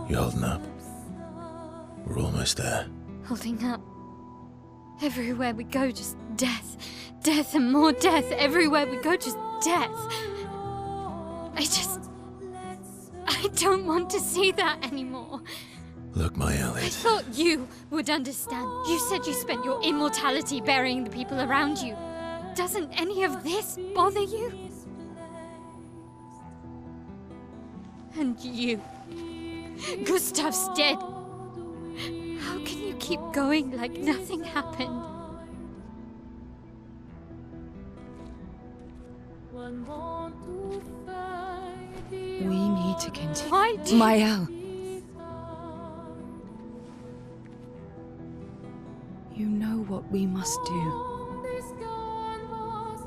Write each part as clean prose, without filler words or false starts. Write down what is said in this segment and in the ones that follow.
You holding up? We're almost there. Holding up. Everywhere we go, just death. Death and more death. Everywhere we go, just death. I don't want to see that anymore. Look, my I Elliot. thought you would understand. You said you spent your immortality burying the people around you. Doesn't any of this bother you? And you. Gustav's dead. How can you keep going like nothing happened? We need to continue. Why do Mael. You know what we must do.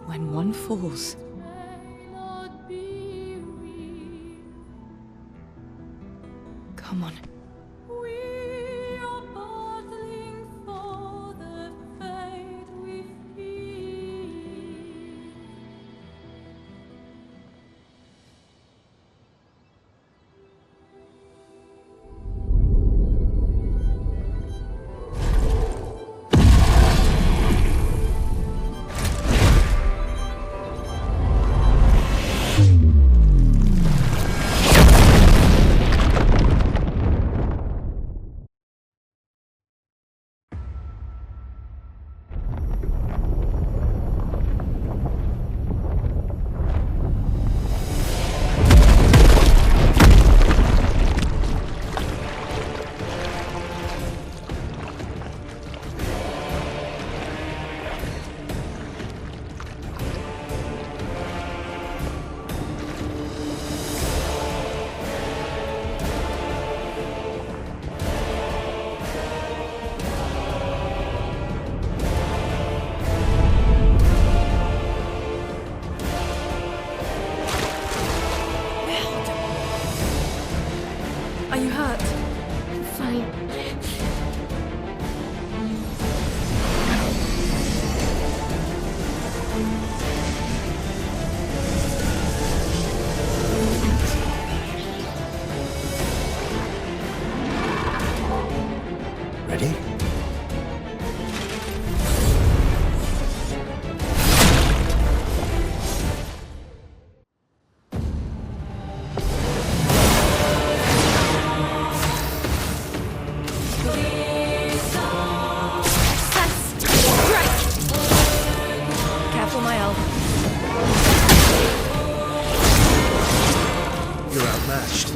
When one falls, come on. Are you hurt? Fine. Ready? Careful, Mael. You're outmatched.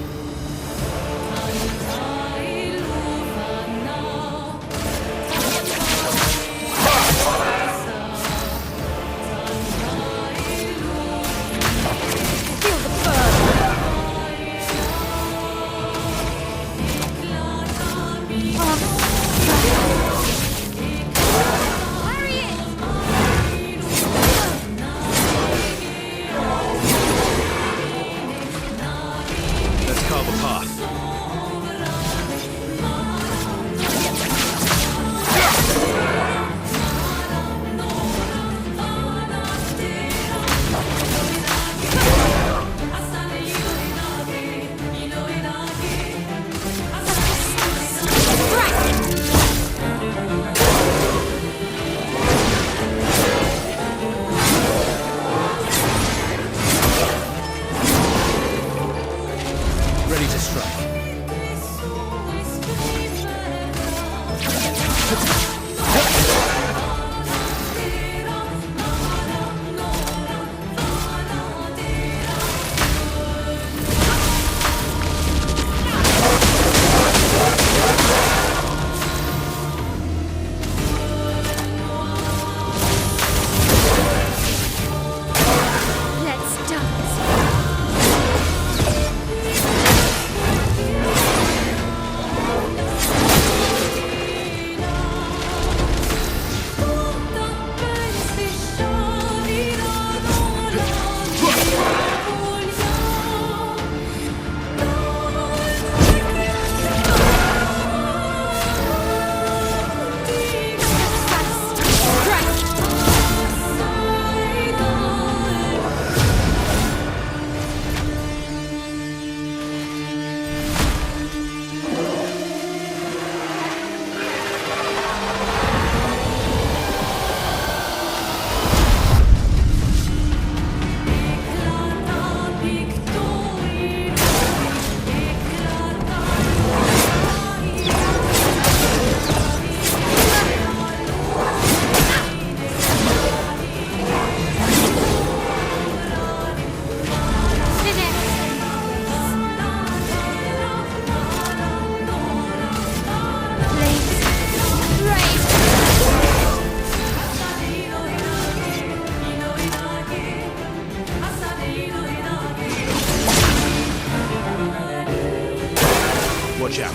Watch out.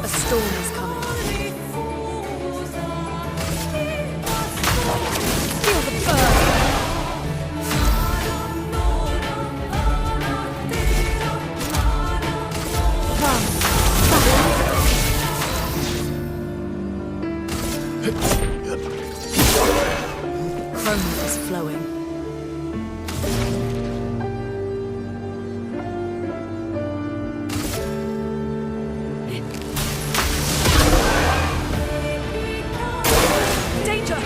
A storm is coming. Feel the burn! Chrome is flowing. Danger!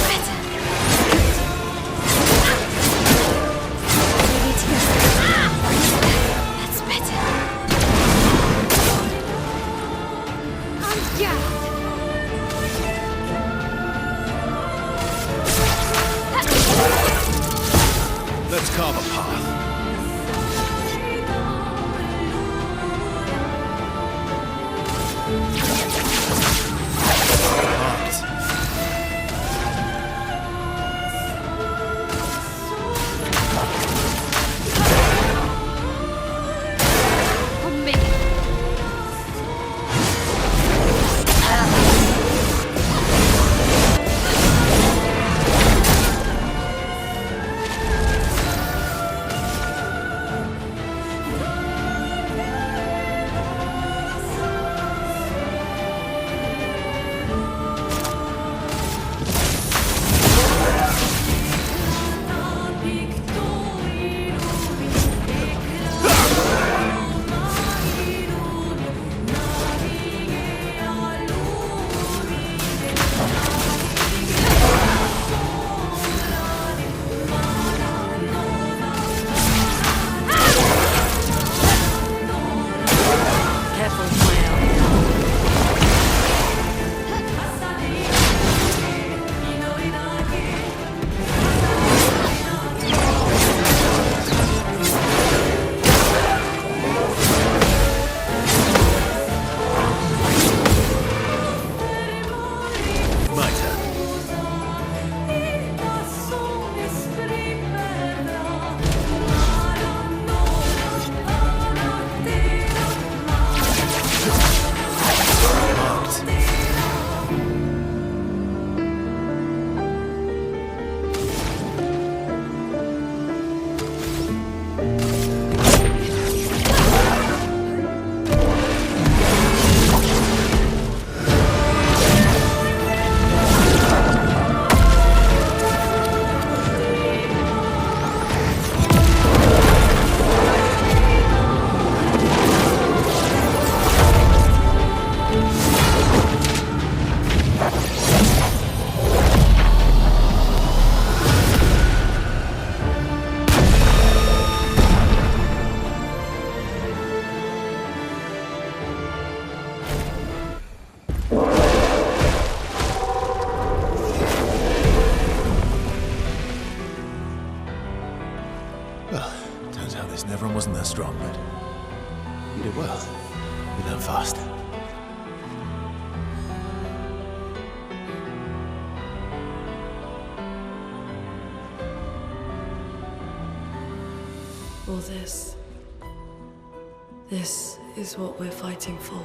Better. We need to go. That's better. Yeah. Let's carve a path. Marked. On me. Careful, Mael. My turn. Marked. Well, turns out this Nevron wasn't that strong, but you did well. You learn fast. All this. This is what we're fighting for.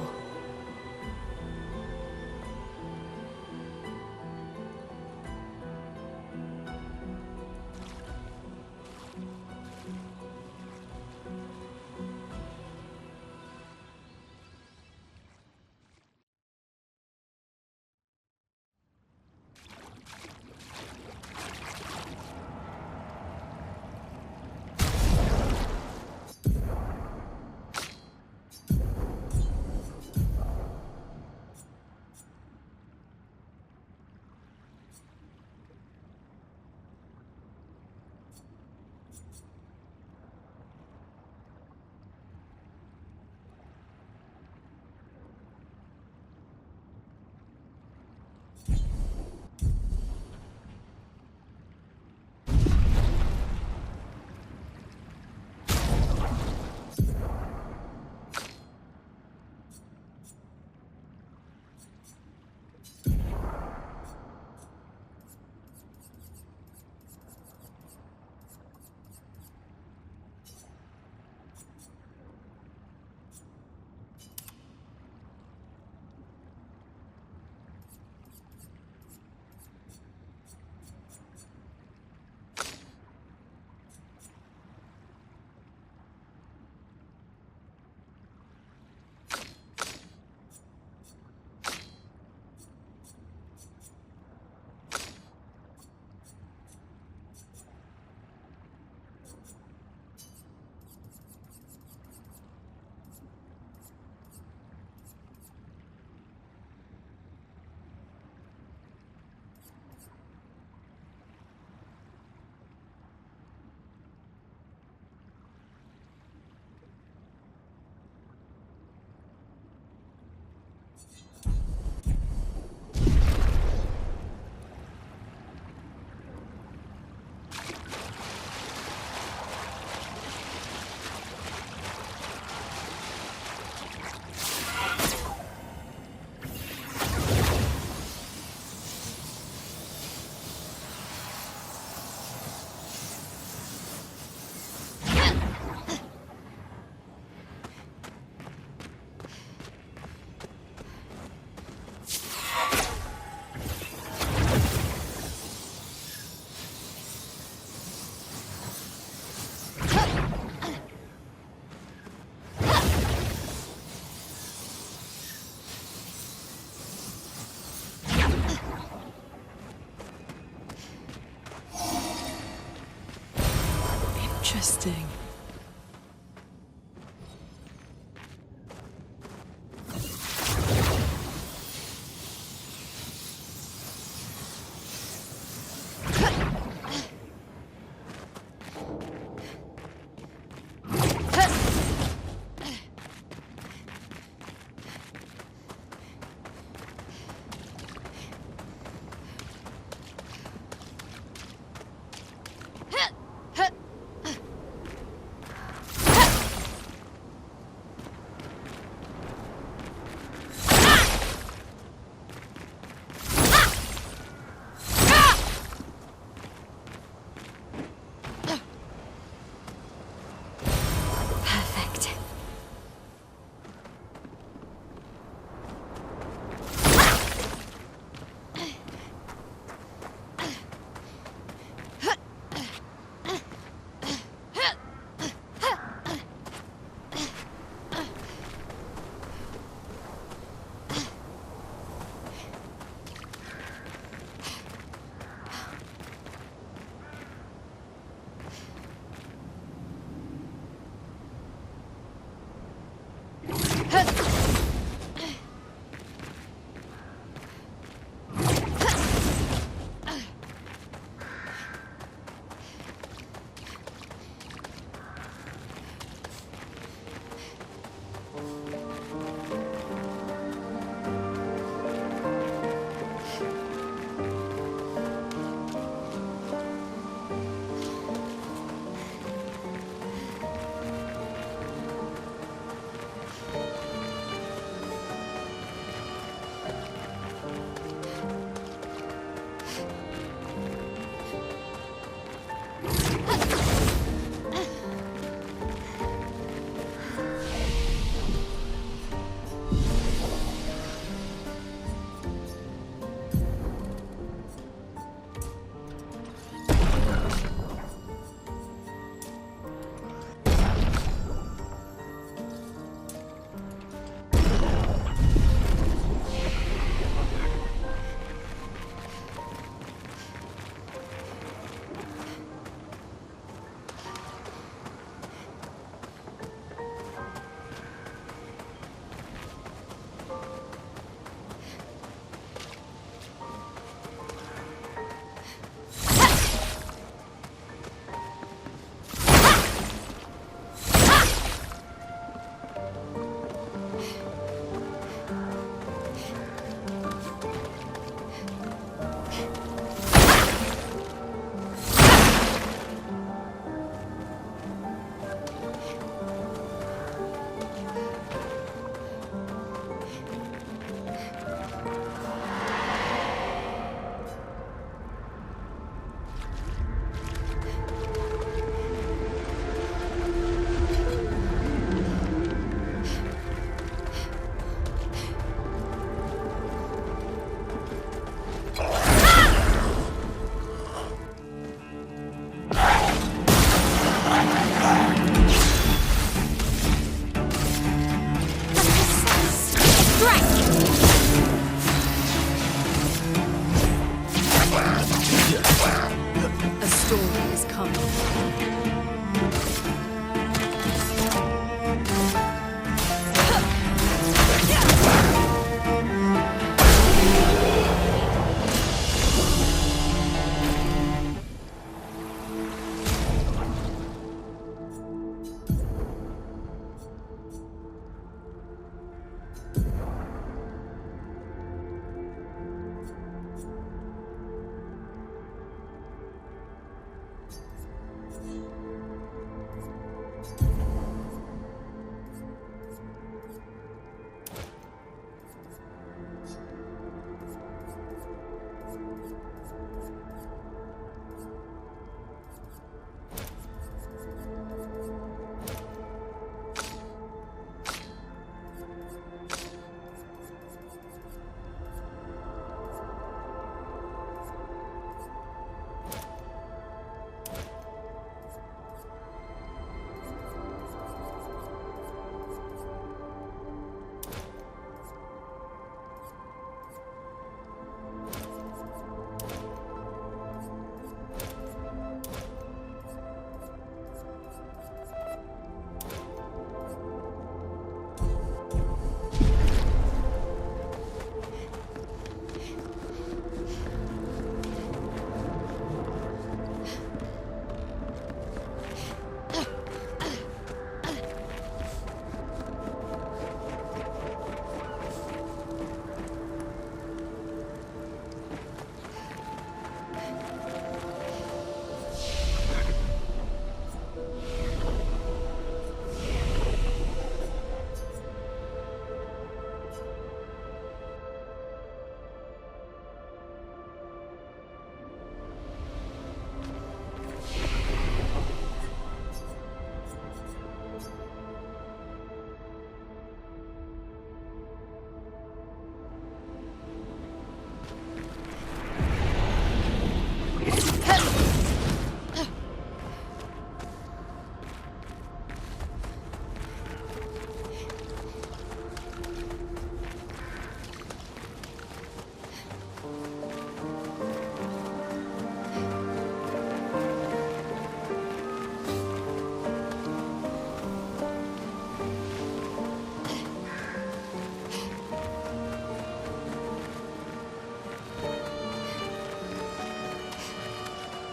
Interesting.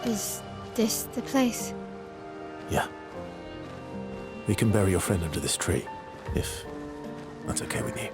Is this the place? Yeah. We can bury your friend under this tree, if that's okay with you.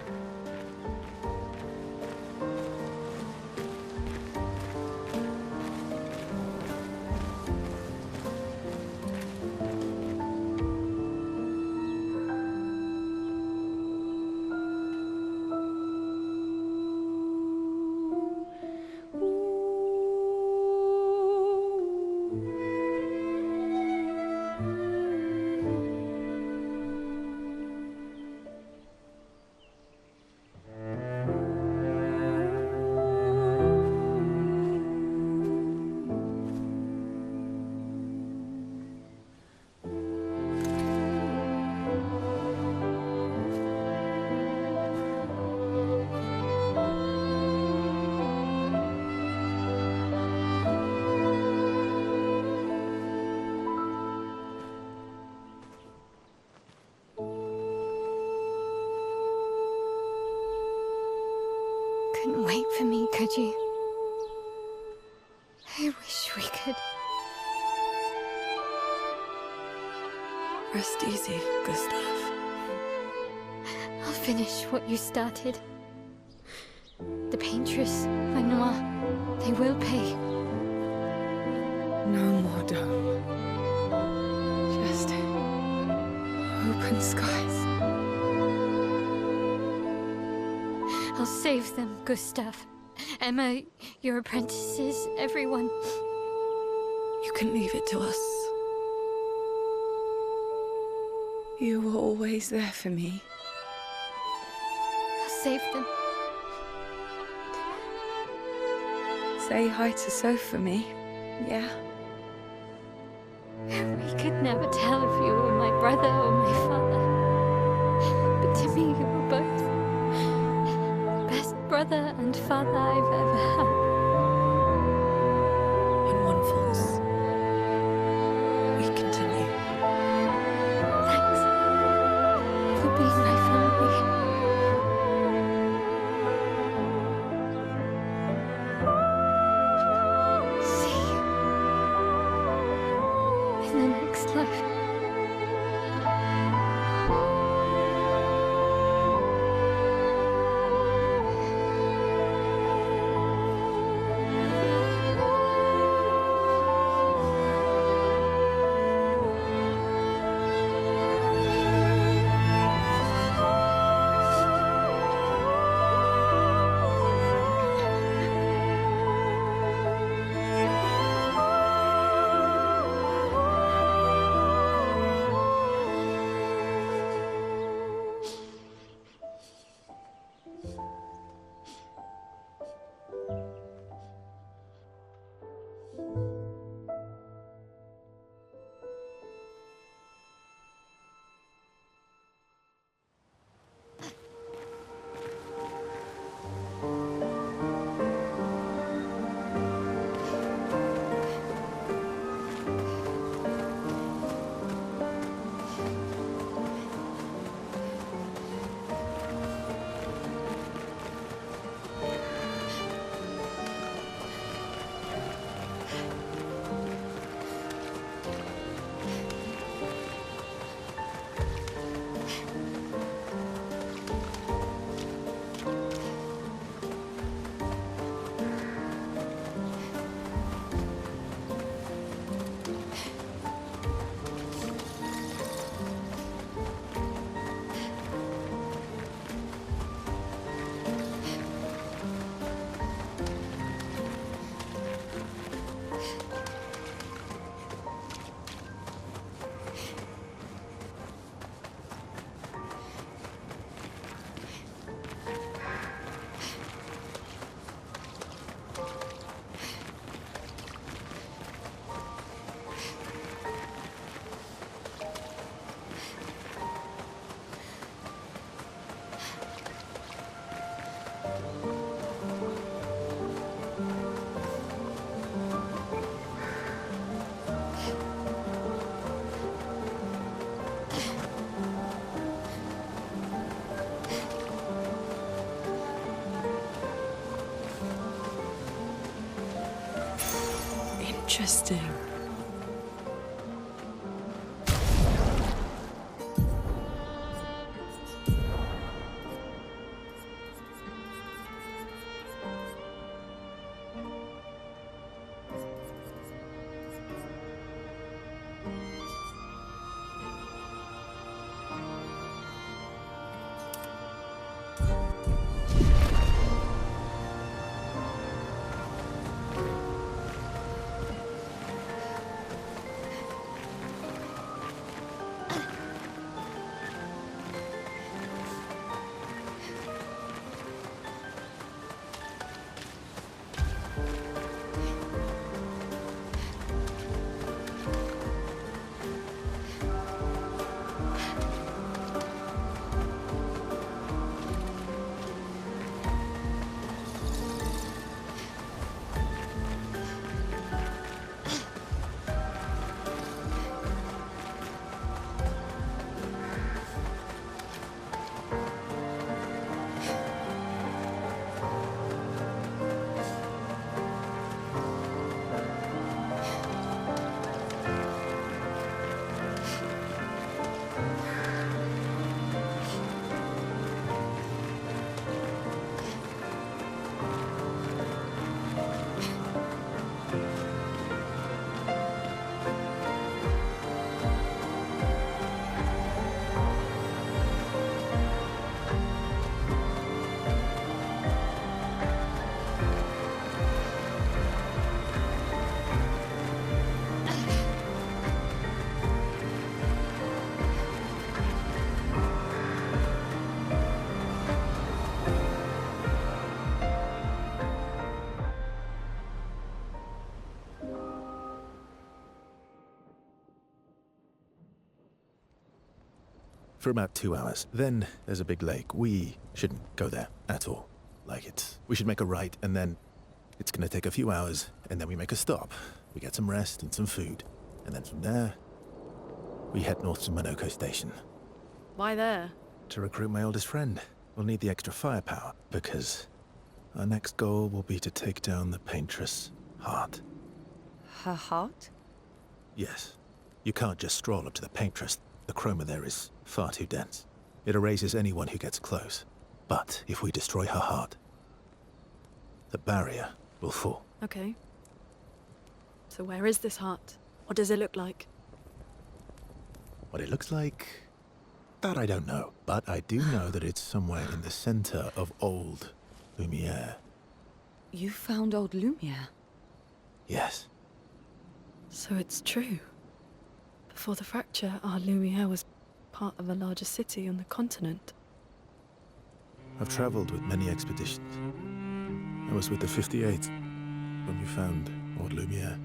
Couldn't wait for me, could you? I wish we could. Rest easy, Gustav. I'll finish what you started. The paintress, Renoir, they will pay. No more dome. Just open skies. I'll save them, Gustav. Emma, your apprentices, everyone. You can leave it to us. You were always there for me. I'll save them. Say hi to Soph for me. Yeah? We could never tell if you were my brother or my father. But to me, you were both. Best brother and father I've ever had. When one falls, we continue. Thanks for being my family. See you in the next life. Interesting. For about 2 hours. Then there's a big lake. We shouldn't go there at all. We should make a right, and then it's gonna take a few hours, and then we make a stop. We get some rest and some food. And then from there, we head north to Monoko Station. Why there? To recruit my oldest friend. We'll need the extra firepower, because our next goal will be to take down the Paintress Heart. Her heart? Yes. You can't just stroll up to the Paintress. The chroma there is far too dense. It erases anyone who gets close. But if we destroy her heart, the barrier will fall. Okay. So where is this heart? What does it look like? What it looks like, that I don't know. But I do know that it's somewhere in the center of old Lumiere. You found old Lumiere? Yes. So it's true. Before the fracture, our Lumiere was part of a larger city on the continent. I've traveled with many expeditions. I was with the 58th when we found old Lumiere.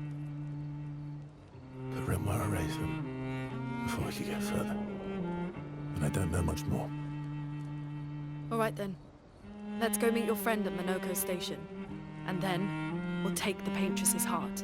But Renoir erased them before we could get further. And I don't know much more. All right then. Let's go meet your friend at Monoko Station. And then we'll take the Paintress's heart.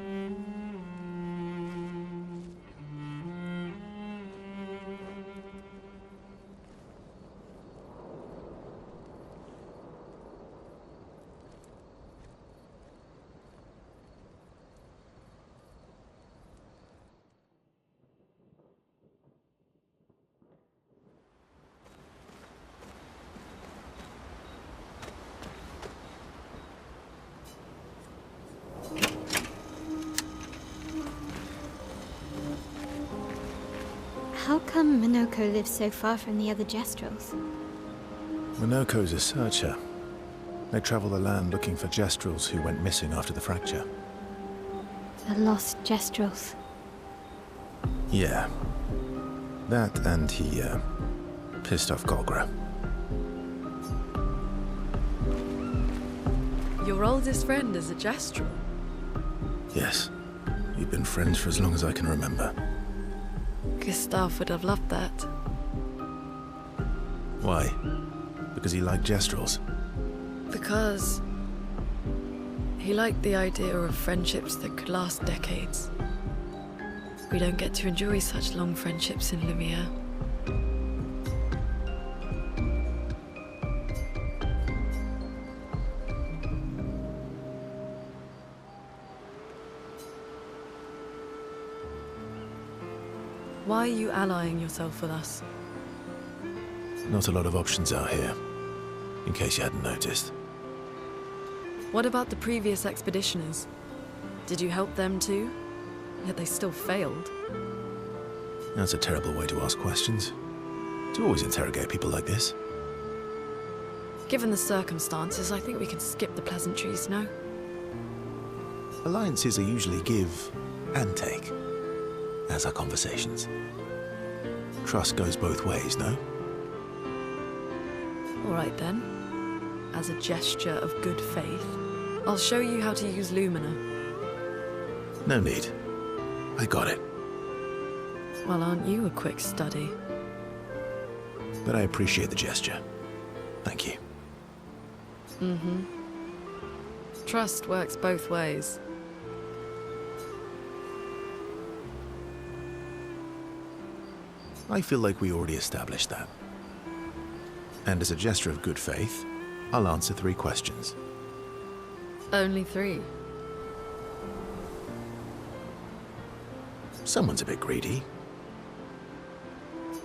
How come Monoko lives so far from the other Jestrels? Monoko's a searcher. They travel the land looking for Jestrels who went missing after the fracture. The lost Jestrels. Yeah. That and he, pissed off Golgra. Your oldest friend is a Jestrel? Yes. We've been friends for as long as I can remember. Gustav would have loved that. Why? Because he liked Jestrels? Because he liked the idea of friendships that could last decades. We don't get to enjoy such long friendships in Lumiere. Why are you allying yourself with us? Not a lot of options out here, in case you hadn't noticed. What about the previous expeditioners? Did you help them too? Yet they still failed. That's a terrible way to ask questions. To always interrogate people like this. Given the circumstances, I think we can skip the pleasantries, no? Alliances are usually give and take, as are conversations. Trust goes both ways, no? All right then. As a gesture of good faith, I'll show you how to use Lumina. No need. I got it. Well, aren't you a quick study? But I appreciate the gesture. Thank you. Trust works both ways. I feel like we already established that. And as a gesture of good faith, I'll answer 3 questions. Only 3. Someone's a bit greedy.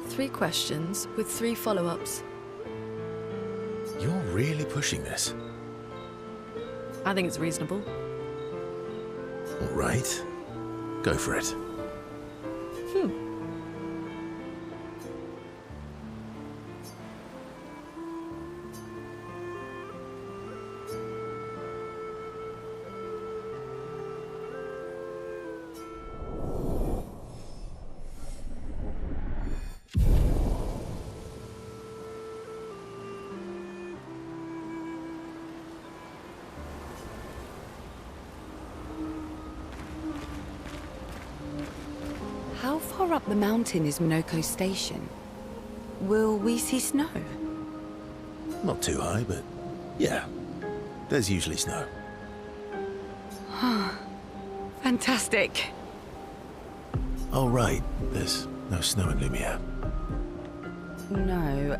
3 questions with 3 follow-ups. You're really pushing this. I think it's reasonable. All right. Go for it. How far up the mountain is Minoko Station? Will we see snow? Not too high, but yeah. There's usually snow. Fantastic. Oh, right. There's no snow in Lumiere. No,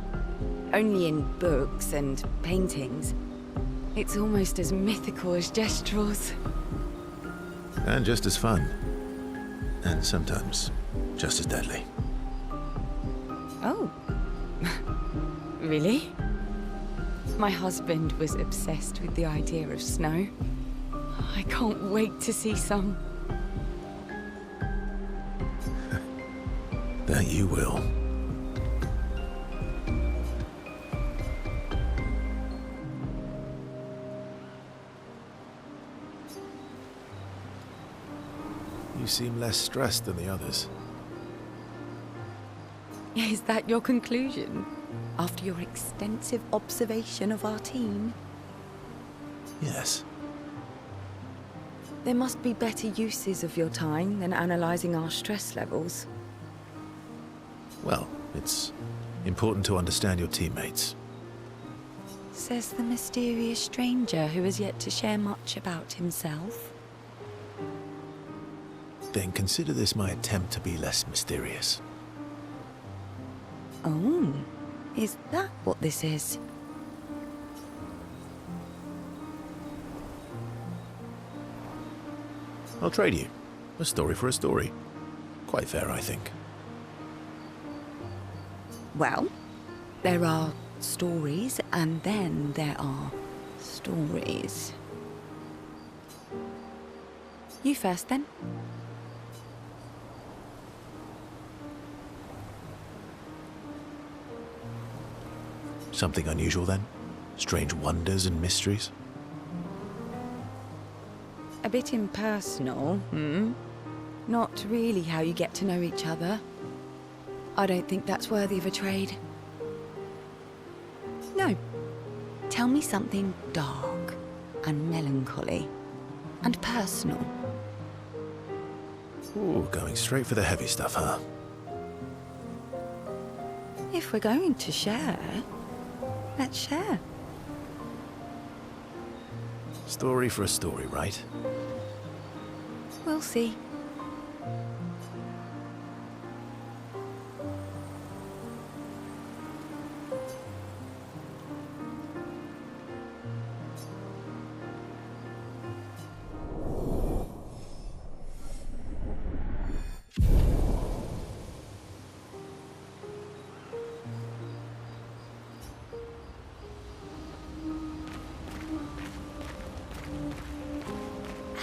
only in books and paintings. It's almost as mythical as Gestrals. And just as fun. And sometimes just as deadly. Oh. Really? My husband was obsessed with the idea of snow. I can't wait to see some. That you will. You seem less stressed than the others. Is that your conclusion? After your extensive observation of our team? Yes. There must be better uses of your time than analysing our stress levels. Well, it's important to understand your teammates. Says the mysterious stranger who has yet to share much about himself. Then consider this my attempt to be less mysterious. Oh, is that what this is? I'll trade you. A story for a story. Quite fair, I think. Well, there are stories, and then there are stories. You first, then. Something unusual, then? Strange wonders and mysteries? A bit impersonal, Not really how you get to know each other. I don't think that's worthy of a trade. No. Tell me something dark and melancholy and personal. Ooh, going straight for the heavy stuff, huh? If we're going to share, let's share. Story for a story, right? We'll see.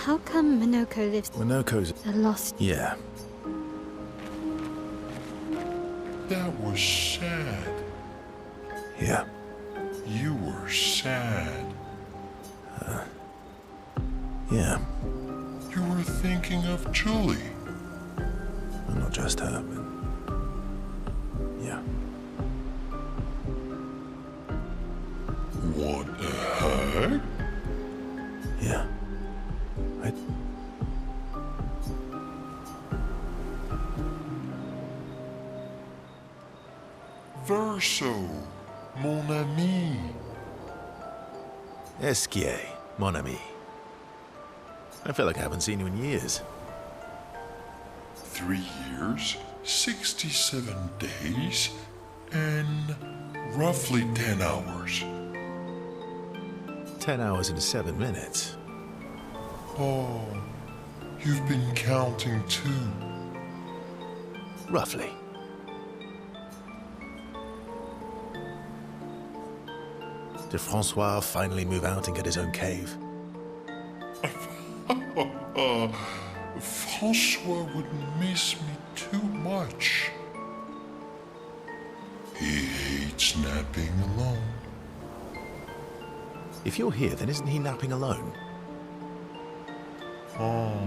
How come Minoko lives Minoko's... a lost? Yeah. That was sad. Yeah. You were sad. Yeah. You were thinking of Julie. Well, not just her, but... Yeah. Want a hug? Yeah. Verso, mon ami. Esquier, mon ami. I feel like I haven't seen you in years. 3 years, 67 days, and roughly 10 hours. 10 hours and 7 minutes. Oh, you've been counting too. Roughly. Did Francois finally move out and get his own cave? Francois would miss me too much. He hates napping alone. If you're here, then isn't he napping alone? Oh,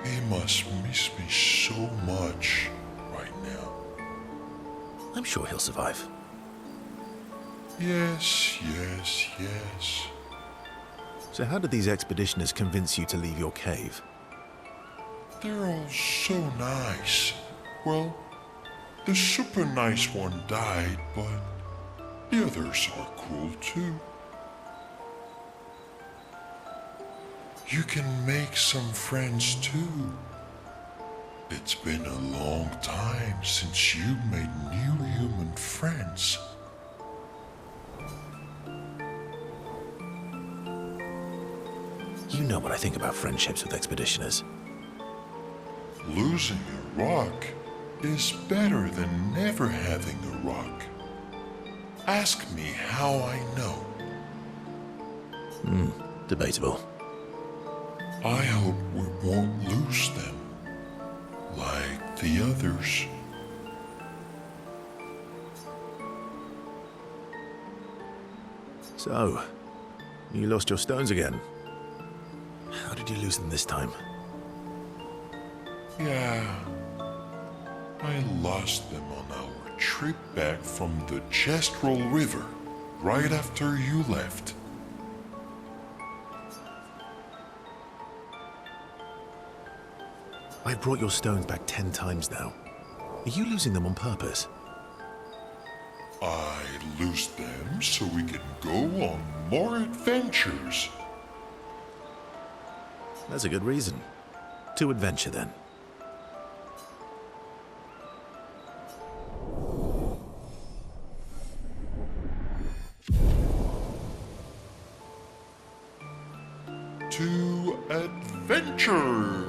he must miss me so much right now. I'm sure he'll survive. Yes, yes, yes. So how did these expeditioners convince you to leave your cave? They're all so nice. Well, the super nice one died, but the others are cool too. You can make some friends too. It's been a long time since you made new human friends. You know what I think about friendships with expeditioners. Losing a rock is better than never having a rock. Ask me how I know. Debatable. I hope we won't lose them, like the others. So, you lost your stones again. How did you lose them this time? Yeah, I lost them on our trip back from the Chestrel River, right after you left. I've brought your stones back 10 times now. Are you losing them on purpose? I lose them so we can go on more adventures. That's a good reason. To adventure, then. To adventure!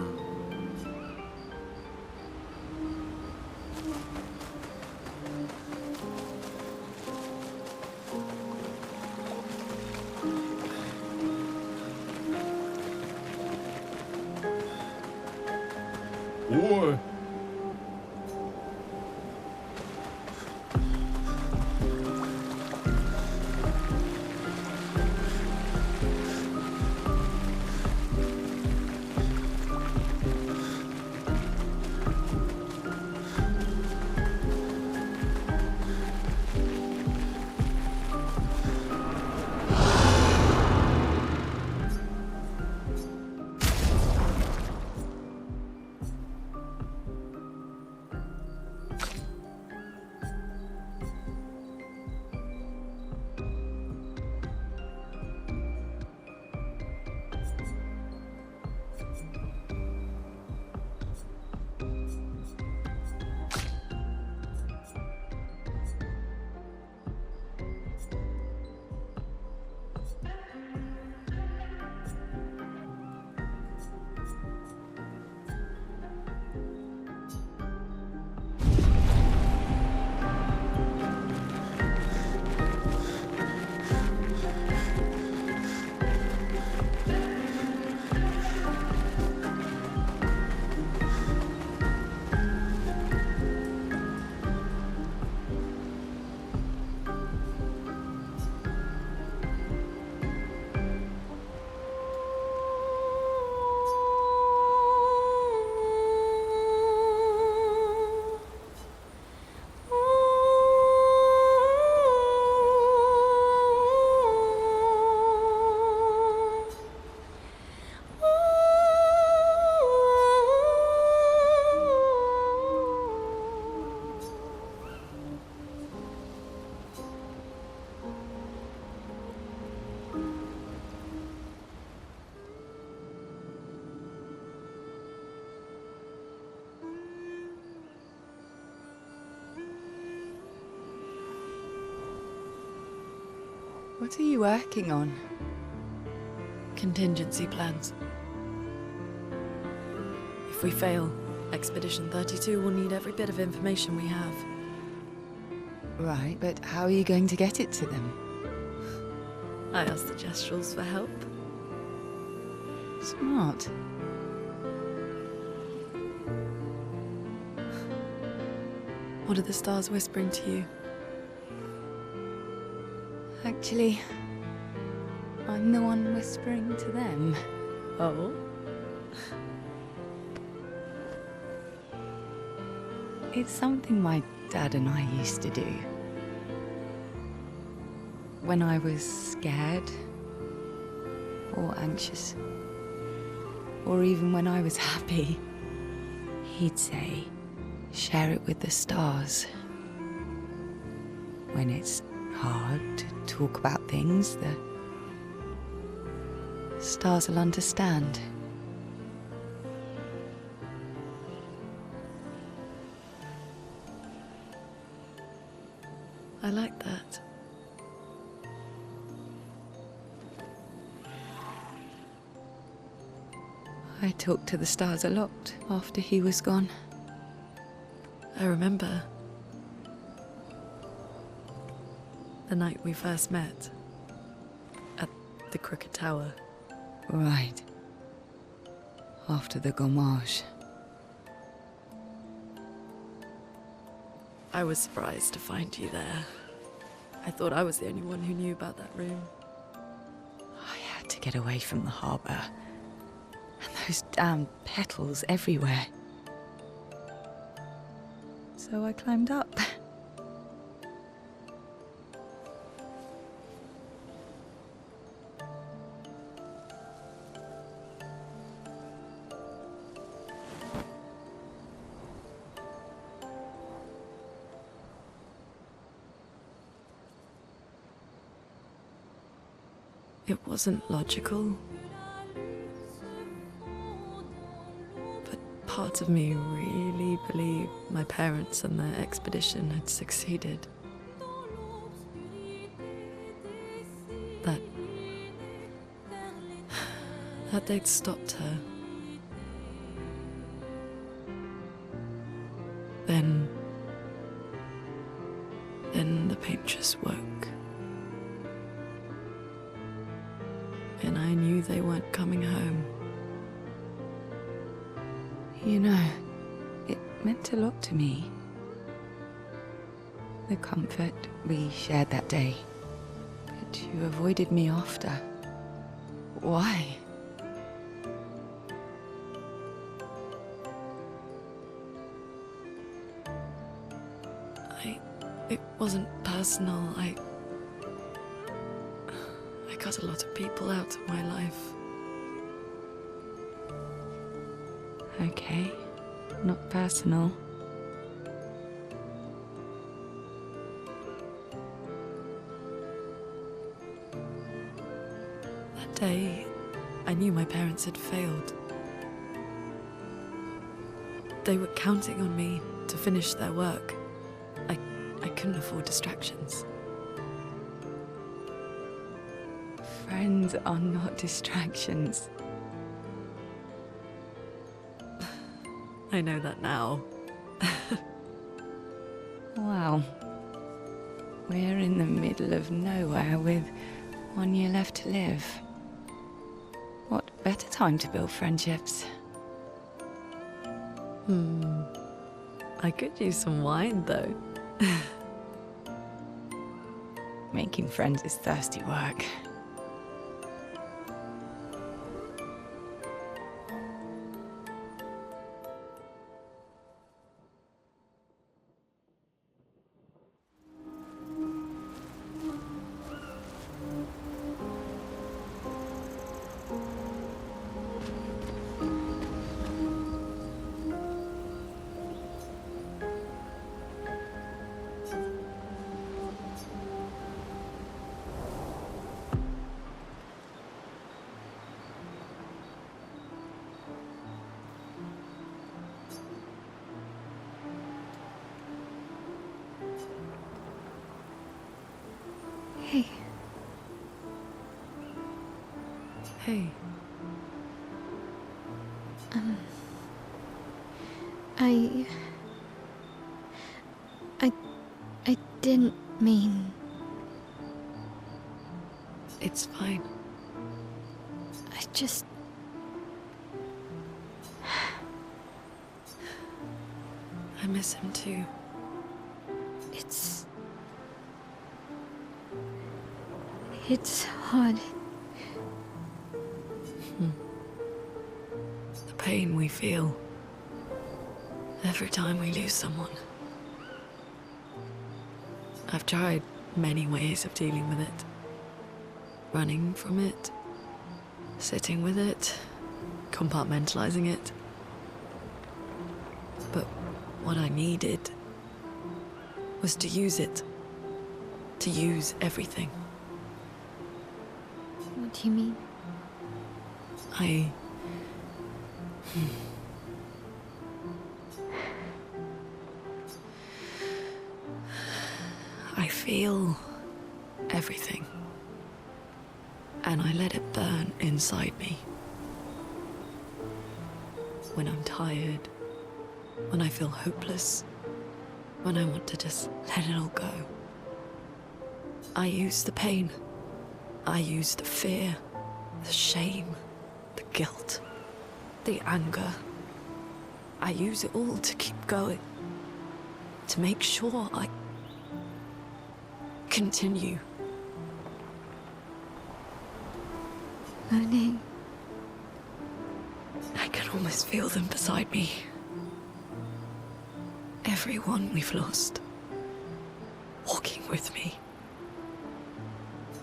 Boy. What are you working on? Contingency plans. If we fail, Expedition 32 will need every bit of information we have. Right, but how are you going to get it to them? I asked the Gestrals for help. Smart. What are the stars whispering to you? Actually, I'm the one whispering to them. Oh? It's something my dad and I used to do. When I was scared, or anxious, or even when I was happy, he'd say, share it with the stars. When it's hard to talk about things, the stars will understand. I like that. I talked to the stars a lot after he was gone. I remember the night we first met at the Crooked Tower. Right. After the gommage. I was surprised to find you there. I thought I was the only one who knew about that room. I had to get away from the harbour. And those damn petals everywhere. So I climbed up. It wasn't logical. But part of me really believed my parents and their expedition had succeeded. That they'd stopped her. Then the paint just woke. And I knew they weren't coming home. You know, it meant a lot to me. The comfort we shared that day. But you avoided me after. Why? It wasn't personal. I cut a lot of people out of my life. Okay, not personal. That day, I knew my parents had failed. They were counting on me to finish their work. I couldn't afford distractions. Friends are not distractions. I know that now. Wow. We're in the middle of nowhere with 1 year left to live. What better time to build friendships? I could use some wine, though. Making friends is thirsty work. Hey, okay? I didn't mean... It's fine. I just... I miss him too. It's hard. The pain we feel every time we lose someone. I've tried many ways of dealing with it. Running from it, sitting with it, compartmentalizing it. But what I needed was to use it. To use everything. What do you mean? I feel everything. And I let it burn inside me. When I'm tired, when I feel hopeless, when I want to just let it all go. I use the pain. I use the fear, the shame, the guilt, the anger. I use it all to keep going. To make sure I continue. Monet. I can almost feel them beside me. Everyone we've lost. Walking with me.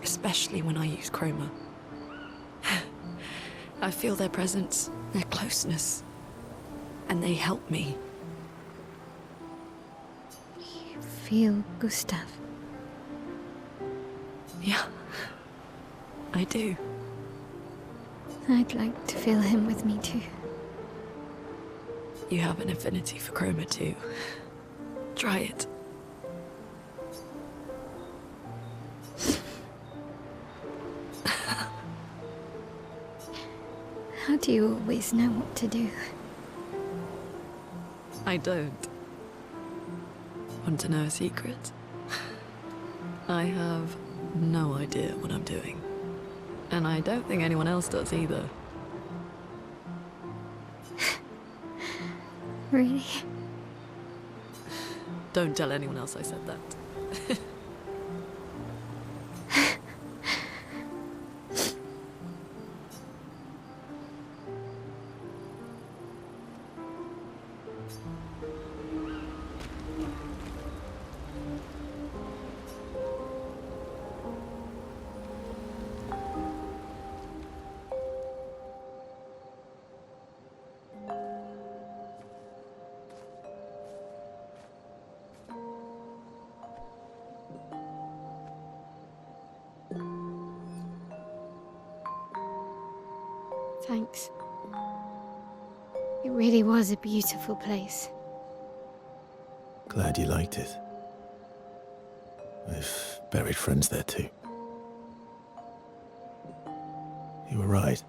Especially when I use Chroma. I feel their presence, their closeness. And they help me. You feel Gustav? Yeah, I do. I'd like to feel him with me too. You have an affinity for Chroma too. Try it. How do you always know what to do? I don't. Want to know a secret? I have no idea what I'm doing. And I don't think anyone else does either. Really? Don't tell anyone else I said that. Thanks. It really was a beautiful place. Glad you liked it. I've buried friends there too. You were right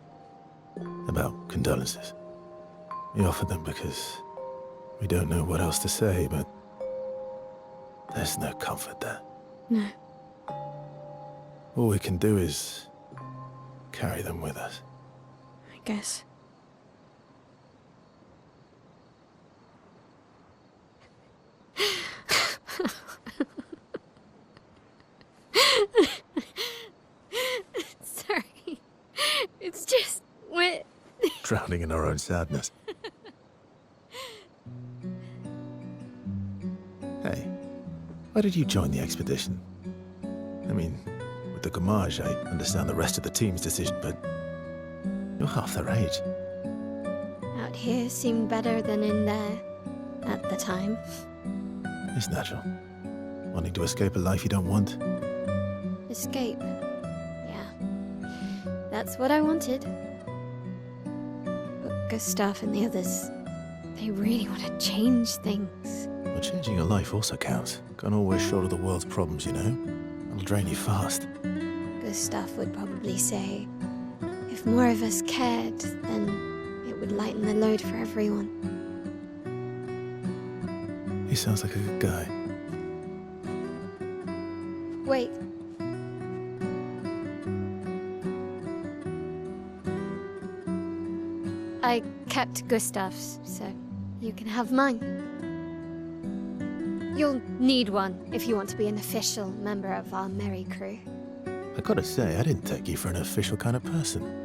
about condolences. We offered them because we don't know what else to say, but there's no comfort there. No. All we can do is carry them with us. I guess. Sorry. It's just we're Drowning in our own sadness. Hey, why did you join the expedition? I mean, with the Gamage, I understand the rest of the team's decision, but you're half their age. out here seemed better than in there at the time. It's natural. Wanting to escape a life you don't want. Escape. Yeah. That's what I wanted. But Gustav and the others, they really want to change things. Well, changing your life also counts. Can't always shoulder the world's problems, you know? It'll drain you fast. Gustav would probably say, If more of us cared, then it would lighten the load for everyone. He sounds like a good guy. Wait. I kept Gustav's, so you can have mine. You'll need one if you want to be an official member of our merry crew. I gotta say, I didn't take you for an official kind of person.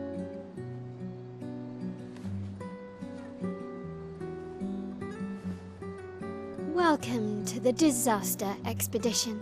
Welcome to the disaster expedition.